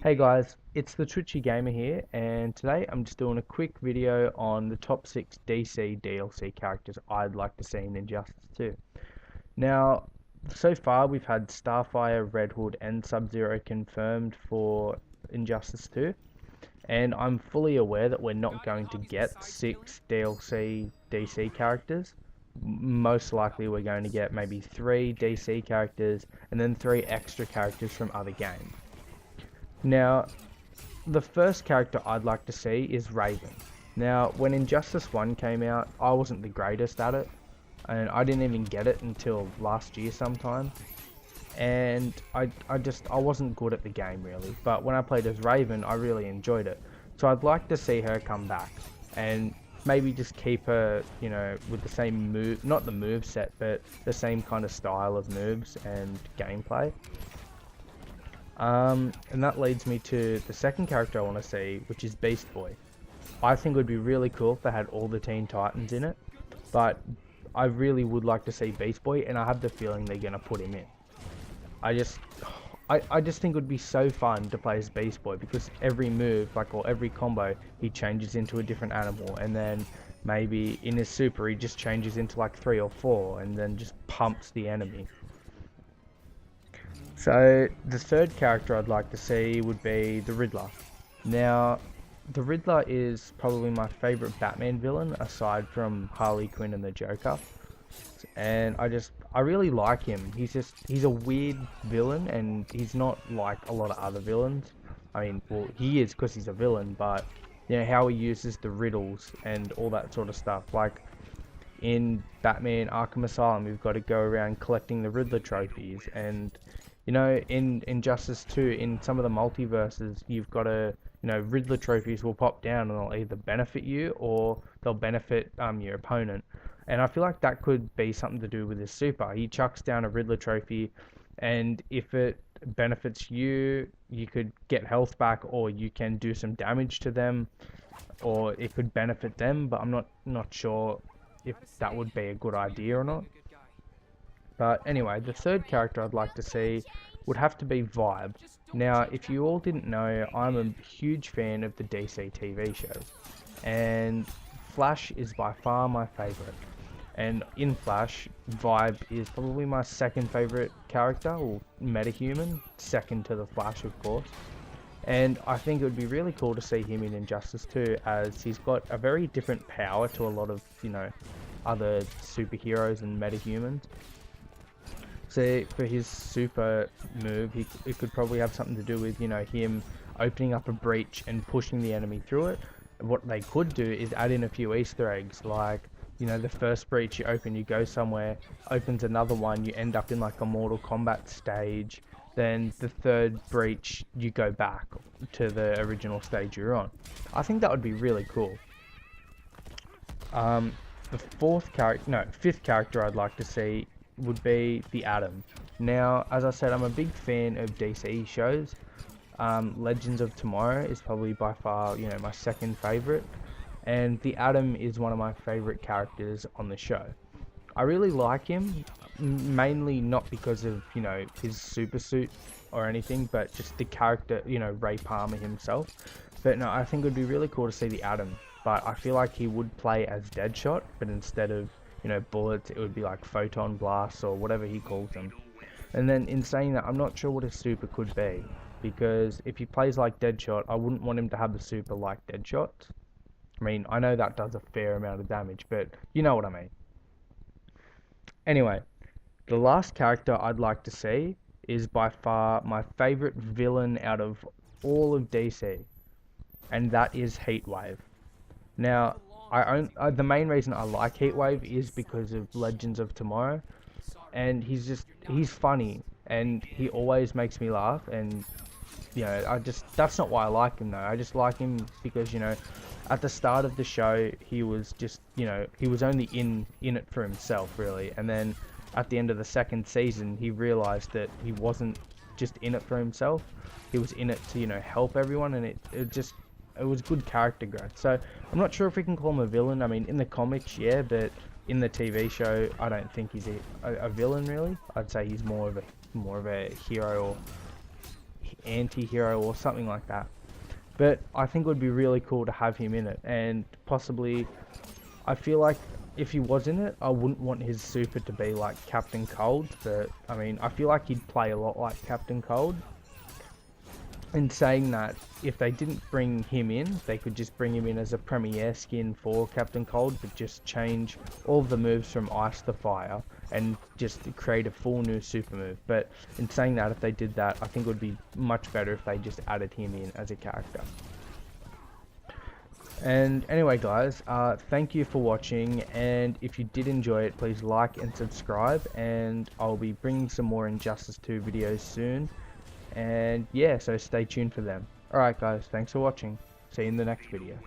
Hey guys, it's the Twitchy Gamer here, and today I'm just doing a quick video on the top 6 DC DLC characters I'd like to see in Injustice 2. Now, so far we've had Starfire, Red Hood, and Sub-Zero confirmed for Injustice 2, and I'm fully aware that we're not going to get 6 DLC DC characters. Most likely we're going to get maybe 3 DC characters, and then 3 extra characters from other games. Now, the first character I'd like to see is Raven. Now, when Injustice 1 came out, I wasn't the greatest at it, and I didn't even get it until last year sometime. And I wasn't good at the game really, but when I played as Raven, I really enjoyed it. So I'd like to see her come back, and maybe just keep her, with the same move, not the move set, but the same kind of style of moves and gameplay. And that leads me to the second character I want to see, which is Beast Boy. I think it would be really cool if they had all the Teen Titans in it, but I really would like to see Beast Boy, and I have the feeling they're going to put him in. I just think it would be so fun to play as Beast Boy, because every move, or every combo, he changes into a different animal, and then maybe in his super he just changes into like 3 or 4, and then just pumps the enemy. So, the third character I'd like to see would be the Riddler. Now, the Riddler is probably my favourite Batman villain, aside from Harley Quinn and the Joker. And I really like him. He's a weird villain, and he's not like a lot of other villains. I mean, well, he is because he's a villain, but, how he uses the riddles and all that sort of stuff. Like, in Batman Arkham Asylum, we've got to go around collecting the Riddler trophies, and in Injustice 2, in some of the multiverses, you've got to, Riddler trophies will pop down and they'll either benefit you or they'll benefit your opponent. And I feel like that could be something to do with his super. He chucks down a Riddler trophy, and if it benefits you, you could get health back, or you can do some damage to them, or it could benefit them, but I'm not sure if that would be a good idea or not. But anyway, the third character I'd like to see would have to be Vibe. Now, if you all didn't know, I'm a huge fan of the DC TV shows, and Flash is by far my favourite. And in Flash, Vibe is probably my second favourite character, or metahuman, second to the Flash, of course. And I think it would be really cool to see him in Injustice 2, as he's got a very different power to a lot of, other superheroes and metahumans. So for his super move, it could probably have something to do with, him opening up a breach and pushing the enemy through it. What they could do is add in a few Easter eggs, like, the first breach you open, you go somewhere, opens another one, you end up in like a Mortal Kombat stage. Then the third breach, you go back to the original stage you're on. I think that would be really cool. The fifth character I'd like to see would be the Atom. Now, as I said, I'm a big fan of DC shows. Legends of Tomorrow is probably by far, my second favorite, and the Atom is one of my favorite characters on the show. I really like him, mainly not because of, his super suit or anything, but just the character, Ray Palmer himself. But no, I think it would be really cool to see the Atom, but I feel like he would play as Deadshot, but instead of, bullets, it would be like photon blasts or whatever he calls them. And then in saying that, I'm not sure what his super could be, because if he plays like Deadshot, I wouldn't want him to have the super like Deadshot. I mean, I know that does a fair amount of damage, but you know what I mean. Anyway, the last character I'd like to see is by far my favorite villain out of all of DC, and that is Heatwave. Now, the main reason I like Heatwave is because of Legends of Tomorrow, and he's funny, and he always makes me laugh, and that's not why I like him though. I just like him because, at the start of the show, he was just, he was only in it for himself really, and then at the end of the second season, he realized that he wasn't just in it for himself. He was in it to, help everyone, and it was good character growth. So I'm not sure if we can call him a villain. I mean, in the comics, yeah, but in the TV show, I don't think he's a villain really. I'd say he's more of a hero, or anti-hero or something like that. But I think it would be really cool to have him in it, and possibly, I feel like if he was in it, I wouldn't want his super to be like Captain Cold, but I mean, I feel like he'd play a lot like Captain Cold. In saying that, if they didn't bring him in, they could just bring him in as a premiere skin for Captain Cold, but just change all the moves from ice to fire and just create a full new super move. But in saying that, if they did that, I think it would be much better if they just added him in as a character. And anyway guys, thank you for watching, and if you did enjoy it, please like and subscribe, and I'll be bringing some more Injustice 2 videos soon. And yeah, so stay tuned for them. Alright guys, thanks for watching. See you in the next video.